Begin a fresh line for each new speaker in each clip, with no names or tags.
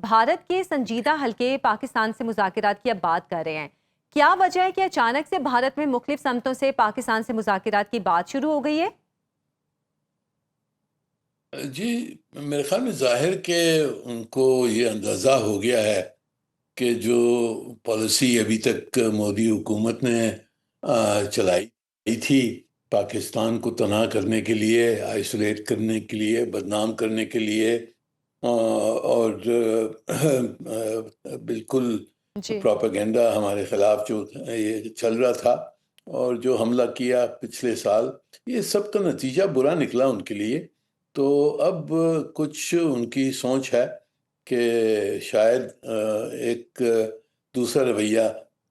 بھارت کے سنجیدہ حلقے پاکستان سے مذاکرات کی اب بات کر رہے ہیں، کیا وجہ ہے کہ اچانک سے بھارت میں مختلف سمتوں سے پاکستان سے مذاکرات کی بات شروع ہو گئی ہے؟
جی، میرے خیال میں ظاہر کہ ان کو یہ اندازہ ہو گیا ہے کہ جو پالیسی ابھی تک مودی حکومت نے چلائی تھی پاکستان کو تنہا کرنے کے لیے، آئسولیٹ کرنے کے لیے، بدنام کرنے کے لیے، اور بالکل
جی
پروپیگنڈا ہمارے خلاف جو یہ چل رہا تھا، اور جو حملہ کیا پچھلے سال، یہ سب کا نتیجہ برا نکلا ان کے لیے۔ تو اب کچھ ان کی سوچ ہے کہ شاید ایک دوسرا رویہ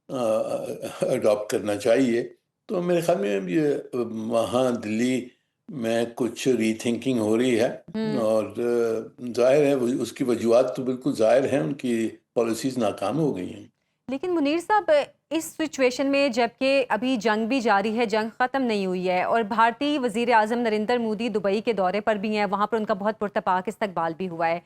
اڈاپٹ کرنا چاہیے۔ تو میرے خیال میں یہ وہاں دلی میں کچھ ری تھنکنگ ہو رہی ہے، اور ظاہر ہے اس کی وجوہات تو بالکل ظاہر ہیں، ان کی پالیسیز ناکام ہو گئی ہیں۔
لیکن منیر صاحب، اس سچویشن میں جبکہ ابھی جنگ بھی جاری ہے، جنگ ختم نہیں ہوئی ہے، اور بھارتی وزیر اعظم نریندر مودی دبئی کے دورے پر بھی ہیں، وہاں پر ان کا بہت پرتپاک استقبال بھی ہوا ہے،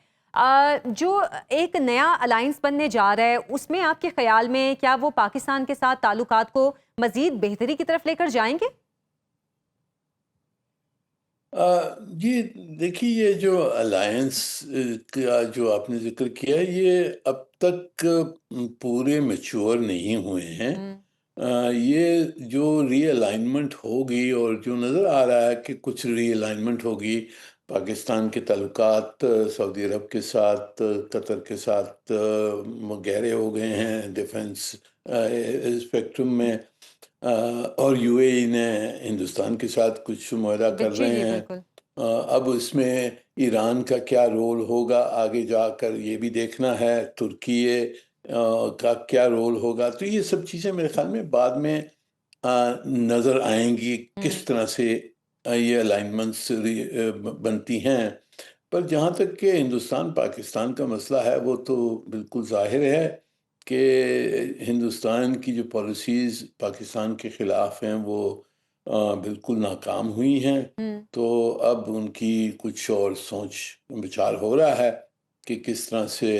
جو ایک نیا الائنس بننے جا رہا ہے، اس میں آپ کے خیال میں کیا وہ پاکستان کے ساتھ تعلقات کو مزید بہتری کی طرف لے کر جائیں گے؟
جی دیکھیے، یہ جو الائنس کا جو آپ نے ذکر کیا، یہ اب تک پورے میچور نہیں ہوئے ہیں۔ یہ جو ری الائنمنٹ ہوگی، اور جو نظر آ رہا ہے کہ کچھ ری الائنمنٹ ہوگی، پاکستان کے تعلقات سعودی عرب کے ساتھ، قطر کے ساتھ گہرے ہو گئے ہیں ڈیفنس اسپیکٹرم میں، اور یو اے ای نے ہندوستان کے ساتھ کچھ معاہدہ کر
جی
رہے
جی
ہیں۔
بالکل۔
اب اس میں ایران کا کیا رول ہوگا آگے جا کر، یہ بھی دیکھنا ہے۔ ترکی کا کیا رول ہوگا، تو یہ سب چیزیں میرے خیال میں بعد میں نظر آئیں گی، کس طرح سے یہ الائنمنٹس بنتی ہیں۔ پر جہاں تک کہ ہندوستان پاکستان کا مسئلہ ہے، وہ تو بالکل ظاہر ہے کہ ہندوستان کی جو پالیسیز پاکستان کے خلاف ہیں وہ بالکل ناکام ہوئی ہیں۔ تو اب ان کی کچھ اور سوچ بچار ہو رہا ہے کہ کس طرح سے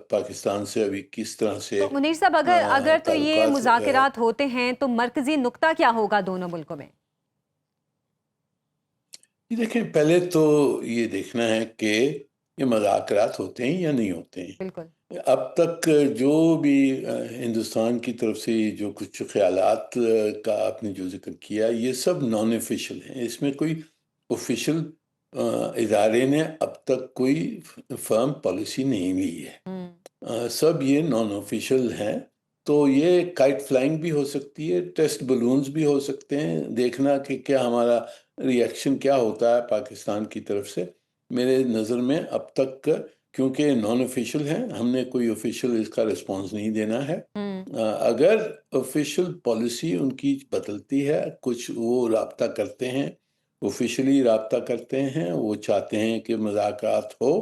پاکستان سے ابھی کس طرح سے
تو منیر صاحب، اگر تو یہ
تعلقات۔
مذاکرات ہوتے ہیں تو مرکزی نقطہ کیا ہوگا دونوں ملکوں میں؟
دیکھیں، پہلے تو یہ دیکھنا ہے کہ یہ مذاکرات ہوتے ہیں یا نہیں ہوتے ہیں۔
بالکل۔
اب تک جو بھی ہندوستان کی طرف سے جو کچھ خیالات کا آپ نے جو ذکر کیا، یہ سب نان آفیشل ہیں۔ اس میں کوئی آفیشل ادارے نے اب تک کوئی فرم پالیسی نہیں لی ہے، سب یہ نان آفیشل ہیں۔ تو یہ کائٹ فلائنگ بھی ہو سکتی ہے، ٹیسٹ بلونز بھی ہو سکتے ہیں، دیکھنا کہ کیا ہمارا ریئیکشن کیا ہوتا ہے پاکستان کی طرف سے۔ میرے نظر میں اب تک، کیونکہ نان آفیشل ہیں، ہم نے کوئی آفیشل اس کا رسپانس نہیں دینا ہے۔ اگر آفیشل پالیسی ان کی بدلتی ہے، کچھ وہ رابطہ کرتے ہیں، آفیشلی رابطہ کرتے ہیں، وہ چاہتے ہیں کہ مذاکرات ہو،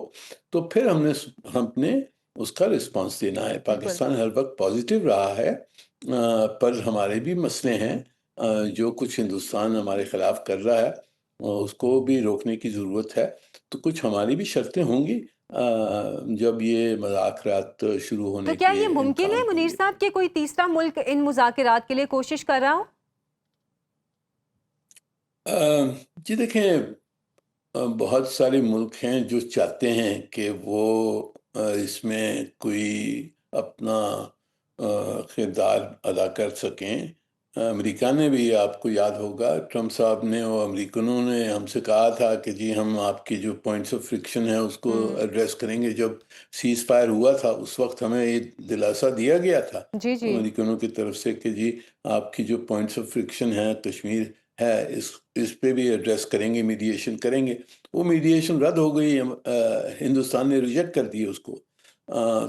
تو پھر ہم نے اس کا رسپانس دینا ہے۔
بالکل۔
پاکستان ہر وقت پازیٹیو رہا ہے، پر ہمارے بھی مسئلے ہیں، جو کچھ ہندوستان ہمارے خلاف کر رہا ہے، اس کو بھی روکنے کی ضرورت ہے۔ تو کچھ ہماری بھی شرطیں ہوں گی جب یہ مذاکرات شروع
تو
ہونے
کیا
کے
یہ ممکن ہے
امکان ہوں
منیر
گے۔
صاحب کہ کوئی تیسرا ملک ان مذاکرات کے لیے کوشش کر رہا ہو؟
جی دیکھیں، بہت سارے ملک ہیں جو چاہتے ہیں کہ وہ اس میں کوئی اپنا کردار ادا کر سکیں۔ امریکہ نے بھی، آپ کو یاد ہوگا، ٹرمپ صاحب نے اور امریکنوں نے ہم سے کہا تھا کہ جی ہم آپ کی جو پوائنٹس آف فرکشن ہیں اس کو ایڈریس کریں گے۔ جب سیز فائر ہوا تھا اس وقت ہمیں یہ دلاسا دیا گیا تھا
جی جی
امریکنوں کی طرف سے کہ جی آپ کی جو پوائنٹس آف فرکشن ہیں، کشمیر ہے، اس پہ بھی ایڈریس کریں گے، میڈیشن کریں گے۔ وہ میڈیشن رد ہو گئی، ہندوستان نے ریجیکٹ کر دی اس کو۔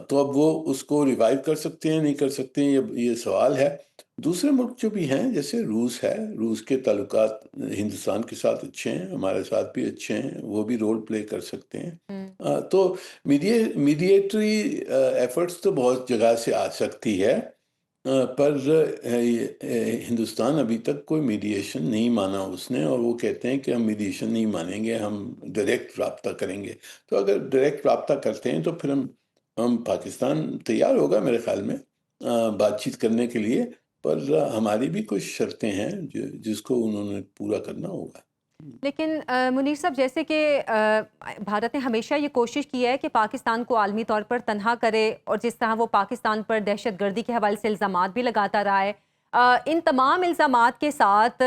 تو اب وہ اس کو ریوائیو کر سکتے ہیں نہیں کر سکتے ہیں، یہ سوال ہے۔ دوسرے ملک جو بھی ہیں، جیسے روس ہے، روس کے تعلقات ہندوستان کے ساتھ اچھے ہیں، ہمارے ساتھ بھی اچھے ہیں، وہ بھی رول پلے کر سکتے ہیں۔ تو میڈیٹری ایفرٹس تو بہت جگہ سے آ سکتی ہے، پر ہندوستان ابھی تک کوئی میڈیشن نہیں مانا اس نے، اور وہ کہتے ہیں کہ ہم میڈیشن نہیں مانیں گے، ہم ڈائریکٹ رابطہ کریں گے۔ تو اگر ڈائریکٹ رابطہ کرتے ہیں تو پھر ہم پاکستان تیار ہوگا میرے خیال میں بات چیت کرنے کے لیے، پر ہماری بھی کچھ شرطیں ہیں جس کو انہوں نے پورا کرنا ہوگا۔
لیکن منیر صاحب، جیسے کہ بھارت نے ہمیشہ یہ کوشش کی ہے کہ پاکستان کو عالمی طور پر تنہا کرے، اور جس طرح وہ پاکستان پر دہشت گردی کے حوالے سے الزامات بھی لگاتا رہا ہے، ان تمام الزامات کے ساتھ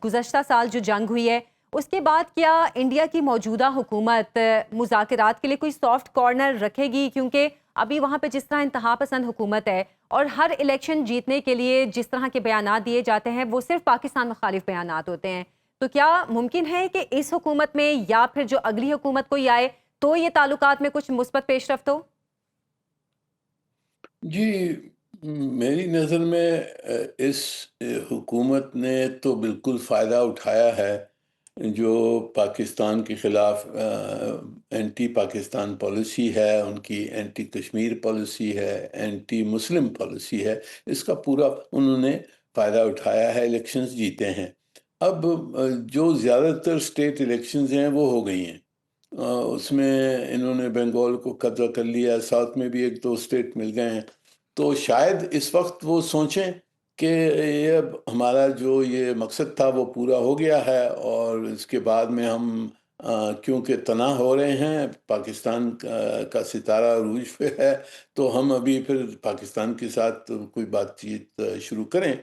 گزشتہ سال جو جنگ ہوئی ہے اس کے بعد کیا انڈیا کی موجودہ حکومت مذاکرات کے لیے کوئی سافٹ کارنر رکھے گی؟ کیونکہ ابھی وہاں پہ جس طرح انتہا پسند حکومت ہے، اور ہر الیکشن جیتنے کے لیے جس طرح کے بیانات دیے جاتے ہیں وہ صرف پاکستان مخالف بیانات ہوتے ہیں، تو کیا ممکن ہے کہ اس حکومت میں یا پھر جو اگلی حکومت کوئی آئے تو یہ تعلقات میں کچھ مثبت پیش رفت ہو؟
جی، میری نظر میں اس حکومت نے تو بالکل فائدہ اٹھایا ہے جو پاکستان کے خلاف اینٹی پاکستان پالیسی ہے، ان کی اینٹی کشمیر پالیسی ہے، اینٹی مسلم پالیسی ہے، اس کا پورا انہوں نے فائدہ اٹھایا ہے، الیکشنز جیتے ہیں۔ اب جو زیادہ تر اسٹیٹ الیکشنز ہیں وہ ہو گئی ہیں، اس میں انہوں نے بنگال کو قبضہ کر لیا، ساؤتھ میں بھی ایک دو اسٹیٹ مل گئے ہیں، تو شاید اس وقت وہ سوچیں کہ یہ اب ہمارا جو یہ مقصد تھا وہ پورا ہو گیا ہے، اور اس کے بعد میں ہم کیونکہ تنہا ہو رہے ہیں، پاکستان کا ستارہ عروج پہ ہے، تو ہم ابھی پھر پاکستان کے ساتھ کوئی بات چیت شروع کریں۔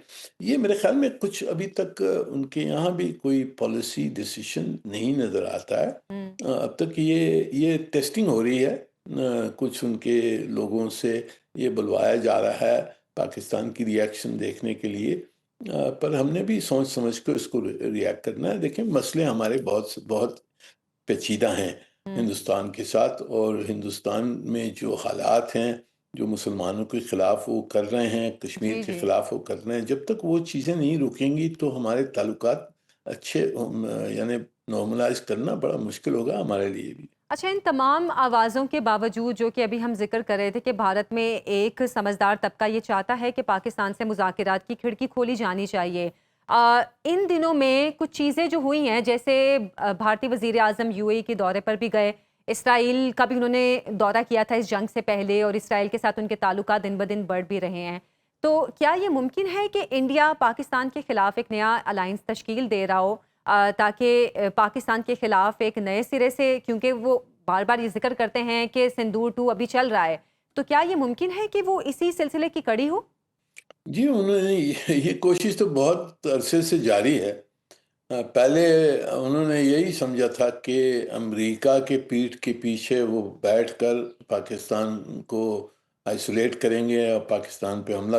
یہ میرے خیال میں کچھ ابھی تک ان کے یہاں بھی کوئی پالیسی ڈیسیشن نہیں نظر آتا ہے۔
ہوں،
اب تک یہ ٹیسٹنگ ہو رہی ہے، کچھ ان کے لوگوں سے یہ بلوایا جا رہا ہے پاکستان کی ری ایکشن دیکھنے کے لیے، پر ہم نے بھی سوچ سمجھ کر اس کو ری ایکٹ کرنا ہے۔ دیکھیں، مسئلے ہمارے بہت بہت پیچیدہ ہیں
ہوں،
ہندوستان کے ساتھ، اور ہندوستان میں جو حالات ہیں، جو مسلمانوں کے خلاف وہ کر رہے ہیں، کشمیر
جی
کے
جی۔
خلاف وہ کر رہے ہیں، جب تک وہ چیزیں نہیں رکیں گی تو ہمارے تعلقات اچھے یعنی نارملائز کرنا بڑا مشکل ہوگا ہمارے لیے بھی۔
اچھا، ان تمام آوازوں کے باوجود جو کہ ابھی ہم ذکر کر رہے تھے کہ بھارت میں ایک سمجھدار طبقہ یہ چاہتا ہے کہ پاکستان سے مذاکرات کی کھڑکی کھولی جانی چاہیے، ان دنوں میں کچھ چیزیں جو ہوئی ہیں، جیسے بھارتی وزیر اعظم یو اے ای کے دورے پر بھی گئے، اسرائیل کا بھی انہوں نے دورہ کیا تھا اس جنگ سے پہلے، اور اسرائیل کے ساتھ ان کے تعلقات دن بدن بڑھ بھی رہے ہیں، تو کیا یہ ممکن ہے کہ انڈیا پاکستان کے خلاف ایک نیا الائنس تشکیل دے رہا ہو، تاکہ پاکستان کے خلاف ایک نئے سرے سے، کیونکہ وہ بار بار یہ ذکر کرتے ہیں کہ سندور 2 ابھی چل رہا ہے، تو کیا یہ ممکن ہے کہ وہ اسی سلسلے کی کڑی ہو؟
جی، انہوں نے یہ کوشش تو بہت عرصے سے جاری ہے۔ پہلے انہوں نے یہی سمجھا تھا کہ امریکہ کے پیٹھ کے پیچھے وہ بیٹھ کر پاکستان کو آئسولیٹ کریں گے، اور پاکستان پہ حملہ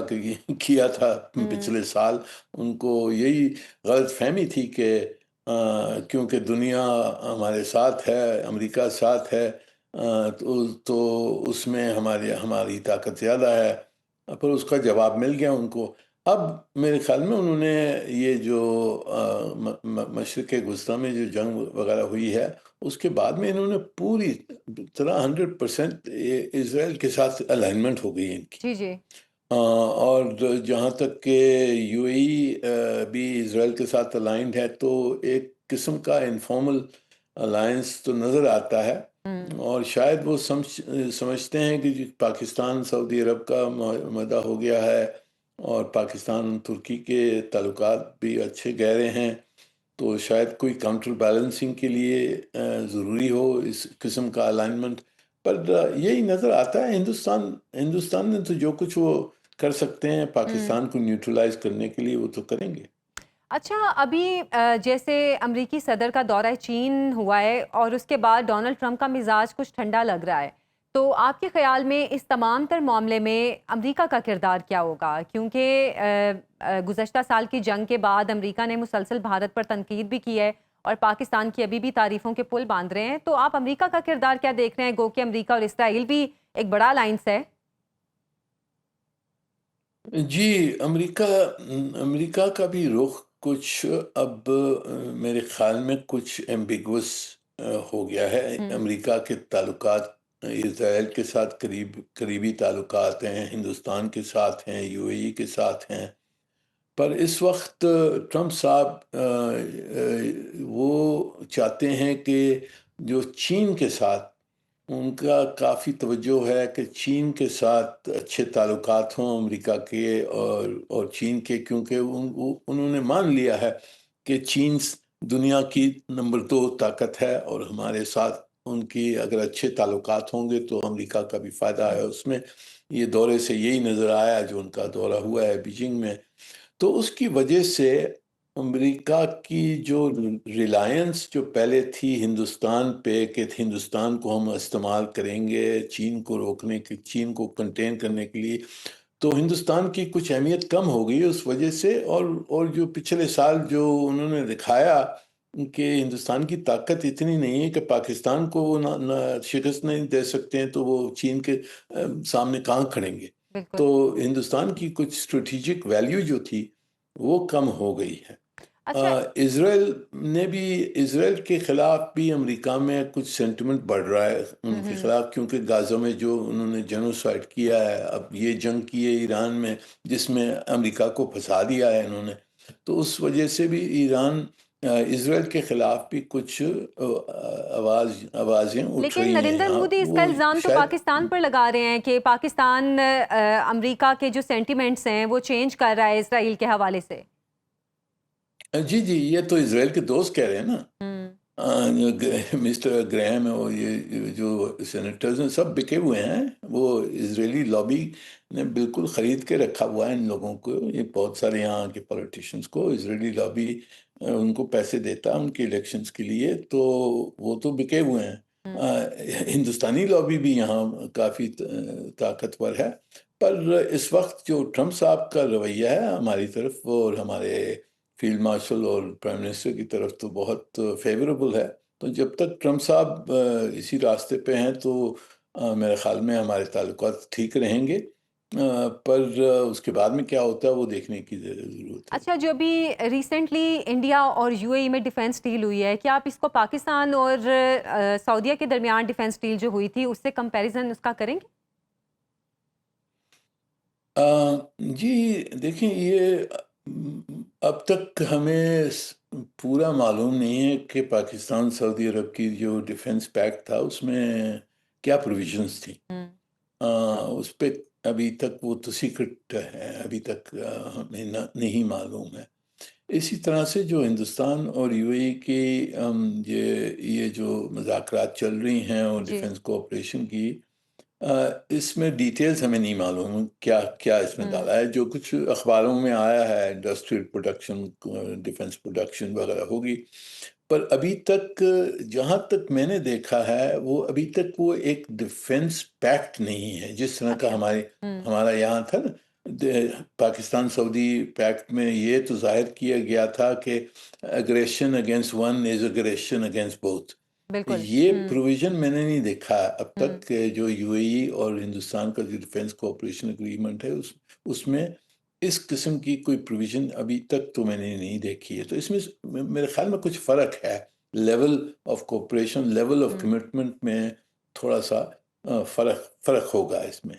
کیا تھا
ہوں،
پچھلے سال۔ ان کو یہی غلط فہمی تھی کہ کیونکہ دنیا ہمارے ساتھ ہے، امریکہ ساتھ ہے، تو اس میں ہماری طاقت زیادہ ہے، پر اس کا جواب مل گیا ان کو۔ اب میرے خیال میں انہوں نے یہ جو مشرق وسطیٰ میں جو جنگ وغیرہ ہوئی ہے، اس کے بعد میں انہوں نے پوری طرح 100% اسرائیل کے ساتھ الائنمنٹ ہو گئی ان کی۔
جی جی۔
اور جہاں تک کہ یو اے ای بھی اسرائیل کے ساتھ الائنڈ ہے، تو ایک قسم کا انفارمل الائنس تو نظر آتا ہے،
ہوں،
اور شاید وہ سمجھتے ہیں کہ پاکستان سعودی عرب کا معاہدہ ہو گیا ہے، اور پاکستان ترکی کے تعلقات بھی اچھے گہرے ہیں، تو شاید کوئی کاؤنٹر بیلنسنگ کے لیے ضروری ہو اس قسم کا الائنمنٹ۔ پر یہی نظر آتا ہے ہندوستان نے تو جو کچھ وہ کر سکتے ہیں
ہوں۔
پاکستان کو نیوٹرلائز کرنے کے لیے، وہ تو کریں گے۔
اچھا، ابھی جیسے امریکی صدر کا دورہ چین ہوا ہے اور اس کے بعد ڈونلڈ ٹرمپ کا مزاج کچھ ٹھنڈا لگ رہا ہے، تو آپ کے خیال میں اس تمام تر معاملے میں امریکہ کا کردار کیا ہوگا؟ کیونکہ گزشتہ سال کی جنگ کے بعد امریکہ نے مسلسل بھارت پر تنقید بھی کی ہے، اور پاکستان کی ابھی بھی تعریفوں کے پل باندھ رہے ہیں، تو آپ امریکہ کا کردار کیا دیکھ رہے ہیں؟ گو کہ امریکہ اور اسرائیل بھی ایک بڑا الائنس ہے۔
جی، امریکہ کا بھی رخ کچھ اب میرے خیال میں کچھ ایمبیگوس ہو گیا ہے۔
ہوں،
امریکہ کے تعلقات اسرائیل کے ساتھ قریبی تعلقات ہیں، ہندوستان کے ساتھ ہیں، یو اے ای کے ساتھ ہیں، پر اس وقت ٹرمپ صاحب وہ چاہتے ہیں کہ جو چین کے ساتھ ان کا کافی توجہ ہے کہ چین کے ساتھ اچھے تعلقات ہوں امریکہ کے اور چین کے، کیونکہ انہوں نے مان لیا ہے کہ چین دنیا کی نمبر 2 طاقت ہے، اور ہمارے ساتھ ان کی اگر اچھے تعلقات ہوں گے تو امریکہ کا بھی فائدہ ہے اس میں۔ یہ دورے سے یہی نظر آیا جو ان کا دورہ ہوا ہے بیجنگ میں۔ تو اس کی وجہ سے امریکہ کی جو ریلائنس جو پہلے تھی ہندوستان پہ کہ ہندوستان کو ہم استعمال کریں گے چین کو روکنے کے، چین کو کنٹین کرنے کے لیے، تو ہندوستان کی کچھ اہمیت کم ہو گئی اس وجہ سے۔ اور جو پچھلے سال جو انہوں نے دکھایا کہ ہندوستان کی طاقت اتنی نہیں ہے کہ پاکستان کو وہ نہ شکست نہیں دے سکتے ہیں، تو وہ چین کے سامنے کہاں کھڑیں گے؟
بالکل۔
تو ہندوستان کی کچھ اسٹریٹجک ویلیو جو تھی وہ کم ہو گئی ہے۔
اچھا،
اسرائیل کے خلاف بھی امریکہ میں کچھ سینٹیمنٹ بڑھ رہا ہے ان کے خلاف، کیونکہ غزہ میں جو انہوں نے جنوسائیڈ کیا ہے، اب یہ جنگ کی ہے ایران میں جس میں امریکہ کو پھنسا دیا ہے انہوں نے، تو اس وجہ سے بھی اسرائیل کے خلاف بھی کچھ آوازیں اٹھ
لیکن
رہی ہیں
نریندر
یہاں،
مودی اس کا
وہ
الزام تو
شاید
پاکستان پر لگا رہے ہیں کہ پاکستان امریکہ کے جو سینٹیمنٹس ہیں وہ چینج کر رہا ہے اسرائیل کے حوالے سے۔
جی یہ تو اسرائیل کے دوست کہہ رہے ہیں نا،
ہوں،
مسٹر گرہم ہے، وہ یہ جو سینیٹرز ہیں سب بکے ہوئے ہیں، وہ اسرائیلی لابی نے بالکل خرید کے رکھا ہوا ہے ان لوگوں کو، یہ بہت سارے یہاں کے پولیٹیشنز کو اسرائیلی لابی ان کو پیسے دیتا ہے ان کے الیکشنز کے لیے، تو وہ تو بکے ہوئے ہیں۔ ہندوستانی لابی بھی یہاں کافی طاقتور ہے، پر اس وقت جو ٹرمپ صاحب کا رویہ ہے ہماری طرف اور ہمارے فیلڈ مارشل اور پرائم منسٹر کی طرف تو بہت فیوریبل ہے، تو جب تک ٹرمپ صاحب اسی راستے پہ ہیں تو میرے خیال میں ہمارے تعلقات ٹھیک رہیں گے، پر اس کے بعد میں کیا ہوتا ہے وہ دیکھنے کی ضرورت ہے۔
اچھا، جو ابھی ریسنٹلی انڈیا اور یو اے ای میں ڈیفینس ڈیل ہوئی ہے، کیا آپ اس کو پاکستان اور سعودیہ کے درمیان ڈیفینس ڈیل جو ہوئی تھی اس سے کمپیریزن اس کا کریں گے؟
جی دیکھیں، یہ اب تک ہمیں پورا معلوم نہیں ہے کہ پاکستان سعودی عرب کی جو ڈیفنس پیکٹ تھا اس میں کیا پروویژنز تھیں، اس پہ ابھی تک وہ تو سیکرٹ ہے، ابھی تک ہمیں نہیں معلوم ہے۔ اسی طرح سے جو ہندوستان اور یو اے ای کی یہ جو مذاکرات چل رہی ہیں اور
جی،
ڈیفنس کوآپریشن کی، اس میں ڈیٹیلز ہمیں نہیں معلوم کیا اس میں ڈالا ہے۔ جو کچھ اخباروں میں آیا ہے انڈسٹریل پروڈکشن، ڈیفنس پروڈکشن وغیرہ ہوگی، پر ابھی تک جہاں تک میں نے دیکھا ہے وہ ابھی تک وہ ایک ڈیفنس پیکٹ نہیں ہے جس طرح کا
اچھا،
ہمارا یہاں تھا نا۔ پاکستان سعودی پیکٹ میں یہ تو ظاہر کیا گیا تھا کہ aggression against one is aggression against both,
بالکل۔
یہ پروویژن میں نے نہیں دیکھا اب تک کہ جو یو اے ای اور ہندوستان کا جو ڈیفنس کوآپریشن اگریمنٹ ہے اس میں اس قسم کی کوئی پروویژن ابھی تک تو میں نے نہیں دیکھی ہے، تو اس میں میرے خیال میں کچھ فرق ہے، level of cooperation, level of commitment میں تھوڑا سا فرق ہوگا اس میں۔